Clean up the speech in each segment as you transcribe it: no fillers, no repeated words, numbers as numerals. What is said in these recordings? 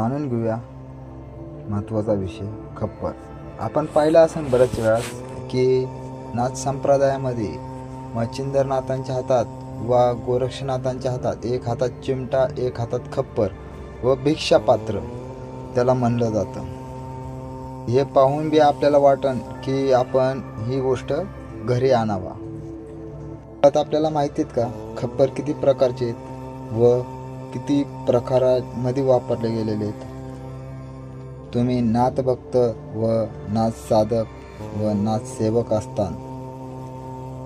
जाणून घेऊया महत्त्वाचा विषय खप्पर. आपण पाहिलं असेल बऱ्याच वेळा की नाथ संप्रदायामध्ये मच्छिंद्रनाथांच्या हातात व गोरक्षनाथांच्या हातात एक हातात चिमटा, एक हातात खप्पर व भिक्षापात्र त्याला म्हणलं जातं. हे पाहून बी आपल्याला वाटन की आपण ही गोष्ट घरी आणावा. आता आपल्याला माहिती आहेत का खप्पर किती प्रकारचे आहेत व किती प्रकारामध्ये वापरले गेलेले आहेत. तुम्ही नाथ भक्त व नाथ साधक व नाथ सेवक असताना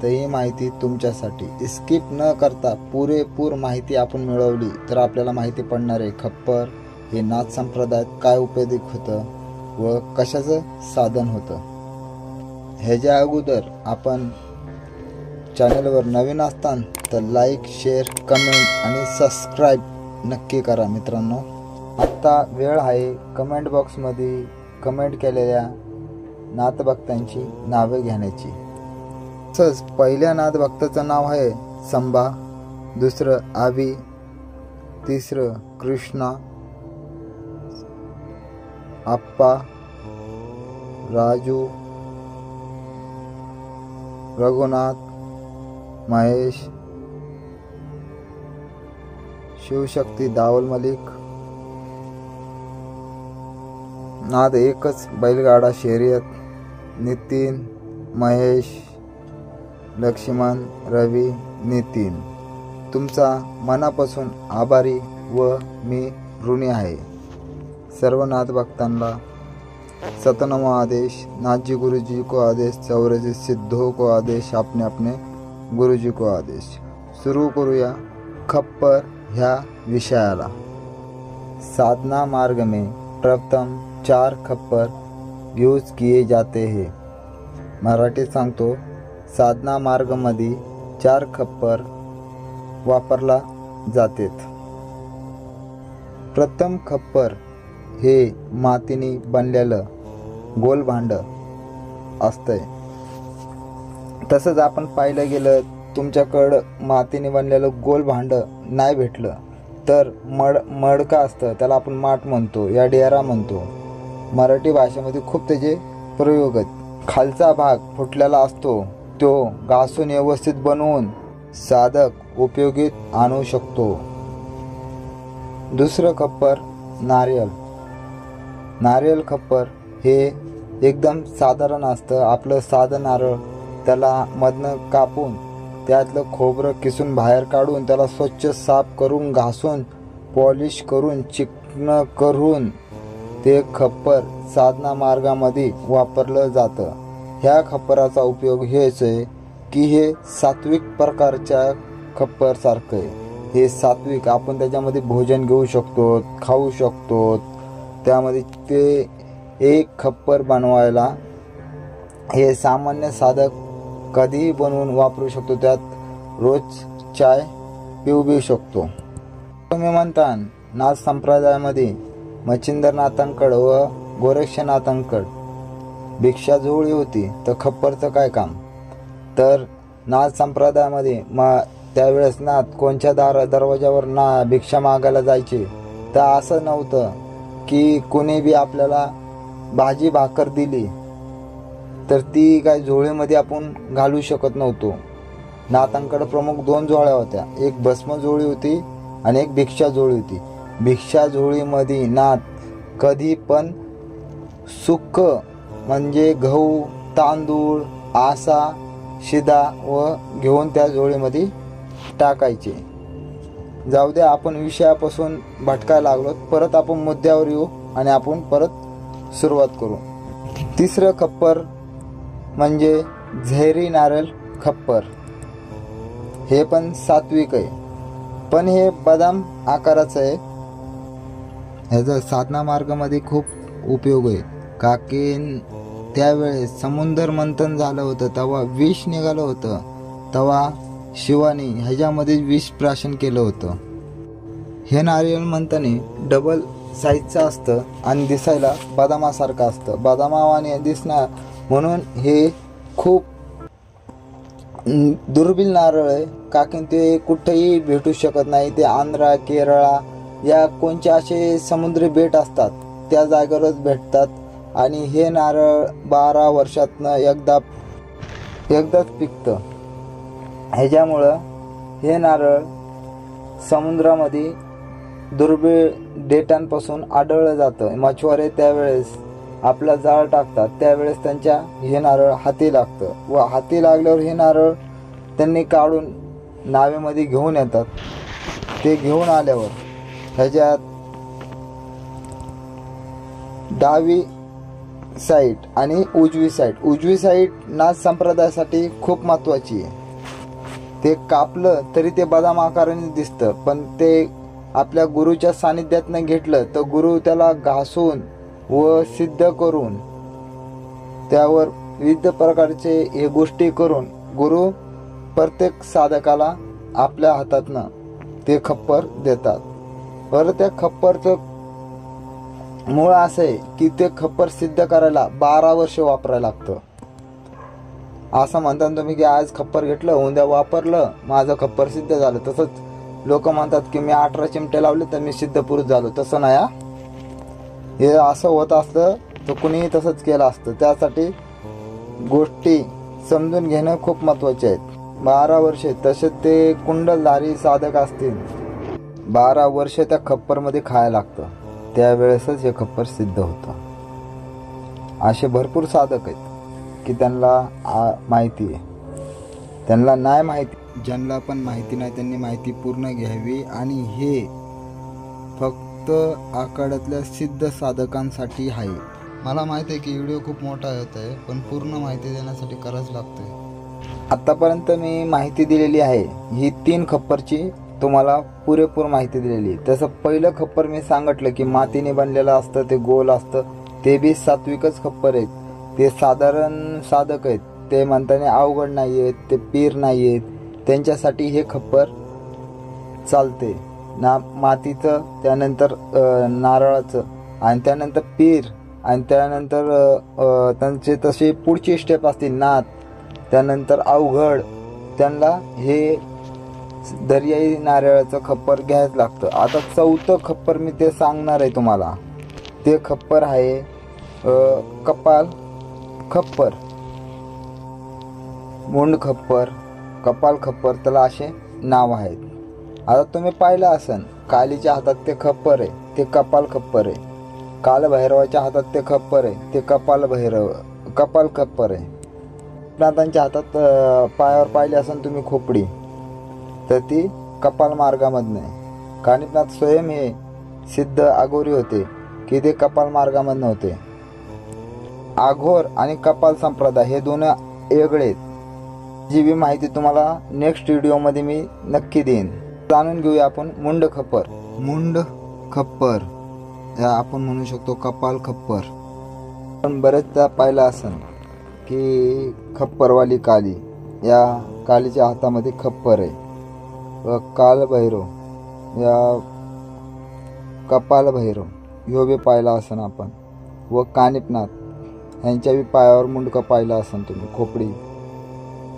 तर ही माहिती तुमच्यासाठी स्किप न करता पुरेपूर माहिती आपण मिळवली तर आपल्याला माहिती पडणार आहे खप्पर हे नाथ संप्रदायात काय उपयोगी होतं व कशाचं साधन होतं. ह्याच्या अगोदर आपण चॅनलवर नवीन असताना तर लाईक, शेअर, कमेंट आणि सबस्क्राईब नक्की करा मित्रांनो. आत्ता वेळ आहे कमेंट बॉक्समध्ये कमेंट केलेल्या नाथभक्तांची नावे घेण्याची. तसंच पहिल्या नाथभक्ताचं नाव आहे संभा, दुसरं आवी, तिसरं कृष्णा, आप्पा, राजू, रघुनाथ, महेश, शिवशक्ती, दावल मलिक. नाद एकच बैलगाडा शर्यत, नितीन, महेश, लक्ष्मण, रवी, नितीन. तुमचा मनापासून आभारी व मी ऋणी आहे. सर्व नाथ भक्तांना सतनामो आदेश, नाथजी गुरुजी को आदेश, चौरजी सिद्धों को आदेश, अपने अपने गुरुजी को आदेश. सुरू करूया खप्पर ह्या विषयाला. साधना मार्ग में प्रथम 4 खप्पर यूज किए जाते हैं. मराठीत सांगतो, साधना मार्गमध्ये 4 खप्पर वापरला जातात. प्रथम खप्पर हे मातीने बनलेलं गोल भांड असतंय. तसंच आपण पाहिलं गेलं तुमच्याकडं मातीने बनलेलं गोल भांड नाही भेटलं तर मडका असतं, त्याला आपण माठ म्हणतो या डेरा म्हणतो. मराठी भाषेमध्ये खूप त्याचे प्रयोग आहेत. खालचा भाग फुटलेला असतो, तो घासून व्यवस्थित बनवून साधक उपयोगीत आणू शकतो. दुसरं खप्पर नारियल खप्पर हे एकदम साधारण असतं. आपलं साधं नारळ त्याला मधनं कापून त्यातलं खोबरं किसून बाहेर काढून त्याला स्वच्छ साफ करून घासून पॉलिश करून चिकनं करून ते खप्पर साधना मार्गामध्ये वापरलं जातं. ह्या खप्पराचा उपयोग हेच आहे की हे सात्विक प्रकारच्या खप्पर सारखं आहे. हे सात्विक, आपण त्याच्यामध्ये भोजन घेऊ शकतो, खाऊ शकतो. त्यामध्ये ते एक खप्पर बनवायला हे सामान्य साधक कधीही बनवून वापरू शकतो. त्यात रोज चाय पिऊ शकतो. तुम्ही म्हणता नाथ संप्रदायामध्ये मच्छिंद्रनाथांकडं व गोरक्षनाथांकडं भिक्षाजोळी होती तर खप्परचं काय काम. तर नाथ संप्रदायामध्ये त्यावेळेस नाथ कोणत्या दरवाजावर ना भिक्षा मागायला जायचे तर असं नव्हतं की कोणी बी आपल्याला भाजी भाकर दिली तर ती काय झोळीमध्ये आपण घालू शकत नव्हतो. नाथांकडे प्रमुख 2 झोळ्या होत्या, एक भस्म झोळी होती आणि एक भिक्षा झोळी होती. भिक्षा झोळीमध्ये नाथ कधी पण सुक्क म्हणजे गहू, तांदूळ, आसा, शिदा व घेऊन त्या झोळीमध्ये टाकायचे. जाऊ द्या, आपण विषयापासून भटकायला लागलो. परत आपण मुद्द्यावर येऊ आणि आपण परत सुरुवात करू. तिसरं खप्पर म्हणजे झैरी नारळ खप्पर. हे पण सात्विक आहे, पण हे बदाम आकाराचं आहे. ह्याचा साधना मार्गामध्ये खूप उपयोग आहे. काकीन त्यावेळेस समुद्र मंथन झालं होतं तेव्हा विष निघालं होतं, तेव्हा शिवानी ह्याच्यामध्ये विष प्राशन केलं होतं. हे नारियल म्हणताना डबल साईजचं असतं आणि दिसायला बदामासारखं असतं, बदामावाने दिसणार म्हणून हे खूप दुर्मिळ नारळ आहे. काकीन ते कुठेही भेटू शकत नाही. ते आंध्रा, केरळा या कोणते असे समुद्री बेट असतात त्या जागेवरच भेटतात आणि हे नारळ 12 वर्षातनं एकदाच पिकतं. ह्याच्यामुळं हे नारळ समुद्रामध्ये दुर्मिळ देठांपासून आढळलं जातं. मच्छवारे त्यावेळेस आपला जाळ टाकतात, त्यावेळेस त्यांच्या हे नारळ हाती लागतं व हाती लागल्यावर हे नारळ त्यांनी काढून नावेमध्ये घेऊन येतात. ते घेऊन आल्यावर ह्याच्यात डावी साईड आणि उजवी साईड नाथ संप्रदायासाठी खूप महत्त्वाची आहे. ते कापलं तरी ते बदाम आकाराने दिसतं, पण ते आपल्या गुरुच्या सानिध्यातनं घेतलं तर गुरु त्याला घासून व सिद्ध करून त्यावर विविध प्रकारचे हे गोष्टी करून गुरु प्रत्येक साधकाला आपल्या हातातनं ते खप्पर देतात. बरं, त्या खप्परचं मूळ असं आहे की ते खप्पर सिद्ध करायला 12 वर्ष वापरायला लागतं. असं म्हणता तुम्ही की आज खप्पर घेतलं, उद्या वापरलं, माझं खप्पर सिद्ध झालं. तसंच लोक म्हणतात की मी 18 चिमटे लावले तर मी सिद्ध पुरुष झालो. तसं नाही. हे असं होत असतं तर कुणीही तसंच केलं असतं. त्यासाठी गोष्टी समजून घेणं खूप महत्त्वाचे आहेत. 12 वर्षे तसे ते कुंडलधारी साधक असतील, 12 वर्ष त्या खप्परमध्ये खायला लागतं, त्यावेळेसच हे खप्पर सिद्ध होतं. असे भरपूर साधक आहेत की त्यांना माहिती आहे, त्यांना नाही माहिती. ज्यांना पण माहिती नाही त्यांनी माहिती पूर्ण घ्यावी. आणि हे फक्त आखाड्यातल्या सिद्ध साधकांसाठी आहे. मला माहिती आहे की व्हिडिओ खूप मोठा होत आहे, पण पूर्ण माहिती देण्यासाठी करावंच लागतंय. आतापर्यंत मी माहिती दिलेली आहे, ही 3 खप्परची तुम्हाला पुरेपूर माहिती दिलेली आहे. तसं पहिलं खप्पर मी सांगितलं की मातीने बनलेलं असतं, ते गोल असतं, ते बी सात्विकच खप्पर आहेत. ते साधारण साधक आहेत, ते म्हणताना अवघड नाही आहेत, ते पीर नाही आहेत, त्यांच्यासाठी हे खप्पर चालते ना. मातीचं, त्यानंतर नारळाचं, आणि त्यानंतर पीर, आणि त्यानंतर त्यांचे तसे पुढची स्टेप असतील नाथ, त्यानंतर अवघड, त्यांना हे दर्याई नारळाचं खप्पर घ्यायच लागतं. आता 4थं खप्पर मी ते सांगणार आहे तुम्हाला. ते खप्पर आहे कपाल खप्पर, मुंड खप्पर, कपाल खप्पर, त्याला असे नाव आहेत. आता तुम्ही पाहिलं असन कालीच्या हातात ते खप्पर आहे, ते कपाल खप्पर आहे. कालभैरवाच्या हातात ते खप्पर आहे, ते कपाल खप्पर आहे. नाथांच्या हातात पायावर पाहिली असन तुम्ही खोपडी, तर ती कपाल मार्गामधनं आहे. कानिपनाथ स्वयं हे सिद्ध अघोरी होते की ते कपाल मार्गामधनं होते. अघोर आणि कपाल संप्रदाय हे दोन वेगळे आहेत. जी बी माहिती तुम्हाला नेक्स्ट व्हिडिओमध्ये मी नक्की देईन. जाणून घेऊया आपण मुंड खप्पर या आपण म्हणू शकतो कपाल खप्पर. पण बरेचदा पाहिलं असन की खप्परवाली काली, या कालीच्या हातामध्ये खप्पर आहे. व कालभैरव या कपाल भैरव ह्यो बी पाहिला असन आपण. व कानिपनाथ यांच्या बी पायावर मुंडकं पाहिलं असन तुम्ही, खोपडी.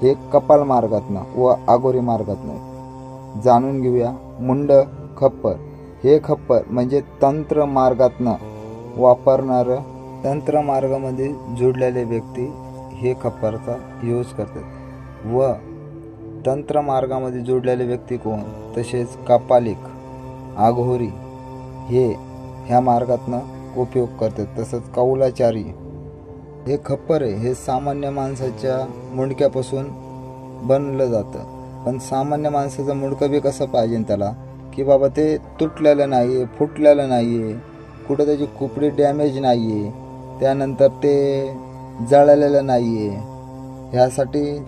हे कपाल मार्गातनं व आगोरी मार्गातनं. जाणून घेऊया मुंड खप्पर. हे खप्पर म्हणजे तंत्र मार्गातनं वापरणारं, तंत्र मार्गामध्ये जोडलेले व्यक्ती हे खप्परचा यूज करतात. व तंत्र मार्गामध्ये जोडलेले व्यक्ती कोण, तसेच कपालिक, आघोरी हे ह्या मार्गातनं उपयोग करतात. तसंच कौलाचारी हे खप्पर आहे, हे सामान्य माणसाच्या मुंडक्यापासून बनलं जातं. पण सामान्य माणसाचं मुंडकं बी कसं पाहिजे त्याला, की बाबा ते तुटलेलं नाही आहे, फुटलेलं नाही आहे, कुठं त्याची कुपडी डॅमेज नाही आहे, त्यानंतर ते जळलेलं नाही आहे. ह्यासाठी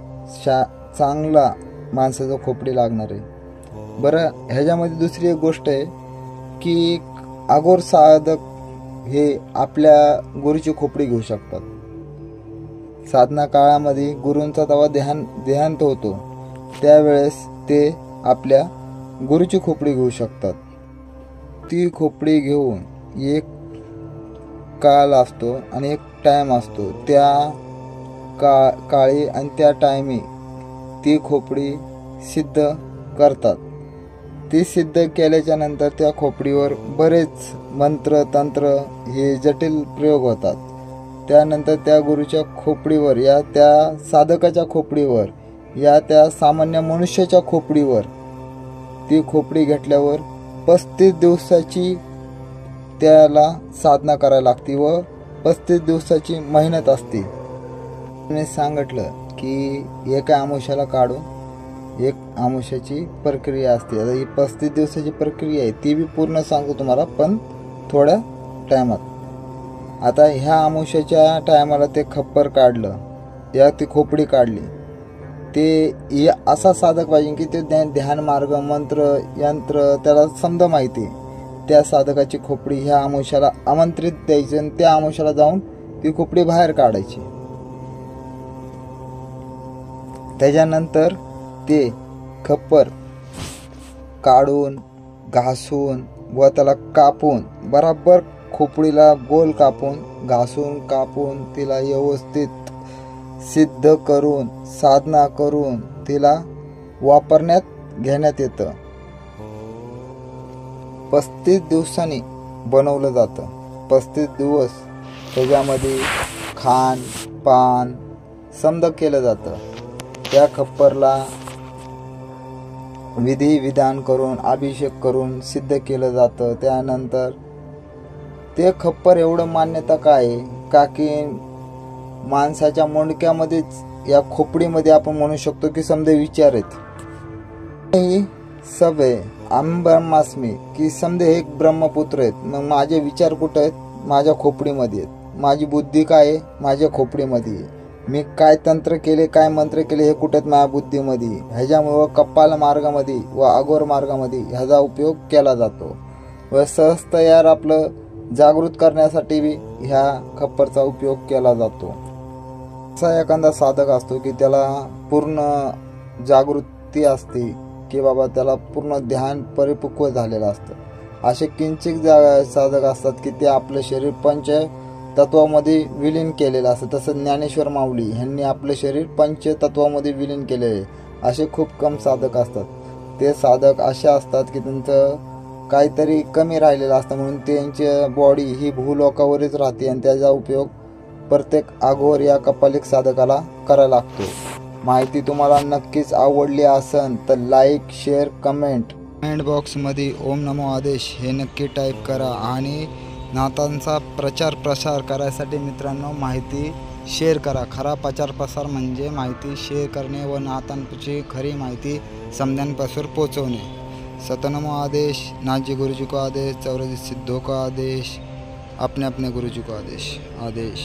चांगला माणसाचं खोपडी लागणार आहे. बरं, ह्याच्यामध्ये दुसरी एक गोष्ट आहे की अघोर साधक हे आपल्या गुरुची खोपडी घेऊ शकतात. साधना काळामध्ये गुरूंचा तेव्हा देहांत होतो, त्यावेळेस ते आपल्या गुरुची खोपडी घेऊ शकतात. ती खोपडी घेऊन एक काल असतो आणि एक टाईम असतो, त्या काळी आणि त्या टायमी ती खोपडी सिद्ध करतात. ती सिद्ध केल्याच्या नंतर त्या खोपडीवर बरेच मंत्र तंत्र हे जटिल प्रयोग होतात. त्यानंतर त्या गुरुच्या खोपडीवर या त्या साधकाच्या खोपडीवर या त्या सामान्य मनुष्याच्या खोपडीवर ती खोपडी घेतल्यावर 35 दिवसाची त्याला साधना करायला लागते व 35 दिवसाची मेहनत असते. मी सांगितलं की एका आमुष्याला काढून एक आमुष्याची प्रक्रिया असते. आता ही 35 दिवसाची प्रक्रिया आहे ती बी पूर्ण सांगतो तुम्हाला, पण थोड्या टायमात. आता ह्या आमुष्याच्या टायमाला ते खप्पर काढलं या ती खोपडी काढली. ते असा साधक पाहिजे की ते ध्यान मार्ग मंत्र यंत्र त्याला समजा माहिती. त्या साधकाची खोपडी ह्या आमुष्याला आमंत्रित द्यायची आणि त्या आमुष्याला जाऊन ती खोपडी बाहेर काढायची. त्याच्यानंतर ते खप्पर काढून घासून व त्याला कापून बराबर खोपडीला गोल कापून घासून कापून तिला व्यवस्थित सिद्ध करून साधना करून तिला वापरण्यात घेण्यात येतं. 35 दिवसांनी बनवलं जातं. 35 दिवस त्याच्यामध्ये खान पान समद केलं जातं. त्या खप्परला विधी विधान करून अभिषेक करून सिद्ध केलं जातं. त्यानंतर ते खप्पर एवढं मान्यता काय का की माणसाच्या मुंडक्यामध्येच या खोपडीमध्ये आपण म्हणू शकतो की समजे विचार आहेत. सब आहे आम ब्रह्मास्मी की समजे एक ब्रह्मपुत्र आहेत. मग माझे विचार कुठं आहेत? माझ्या खोपडीमध्ये आहेत. माझी बुद्धी काय आहे? माझ्या खोपडीमध्ये आहे. मी काय तंत्र केले काय मंत्र केले हे कुठे माझ्या बुद्धीमध्ये. ह्याच्यामुळं कपाल मार्गामध्ये व अघोर मार्गामध्ये ह्याचा उपयोग केला जातो. व सहज तयार आपलं जागृत करण्यासाठी बी ह्या खप्परचा उपयोग केला जातो. असा एखादा साधक असतो की त्याला पूर्ण जागृती असते की बाबा त्याला पूर्ण ध्यान परिपक्व झालेलं असतं. असे किंचित साधक असतात की ते आपलं शरीर पंच तत्वामध्ये विलीन केलेलं असतं. तसं ज्ञानेश्वर माऊली ह्यांनी आपलं शरीर पंचतत्वामध्ये विलीन केलेले. असे खूप कम साधक असतात. ते साधक असे असतात की त्यांचं काहीतरी कमी राहिलेलं असतं म्हणून त्यांची बॉडी ही भूलोकावरच राहते आणि त्याचा उपयोग प्रत्येक अघोर या कपालिक साधकाला करायला लागतो. माहिती तुम्हाला नक्कीच आवडली असेल तर लाईक शेअर कमेंट बॉक्समध्ये ओम नमो आदेश हे नक्की टाईप करा. आणि नाथांचा प्रचार प्रसार करायसाठी मित्रांनो माहिती शेअर करा. खरा प्रचार प्रसार म्हणजे माहिती शेअर करणे व नाथांची खरी माहिती समध्यांपासून पोचवणे. सतनमो आदेश. नाथजी गुरुजी को आदेश. चौरजी सिद्धों को आदेश. अपने अपने गुरुजी को आदेश.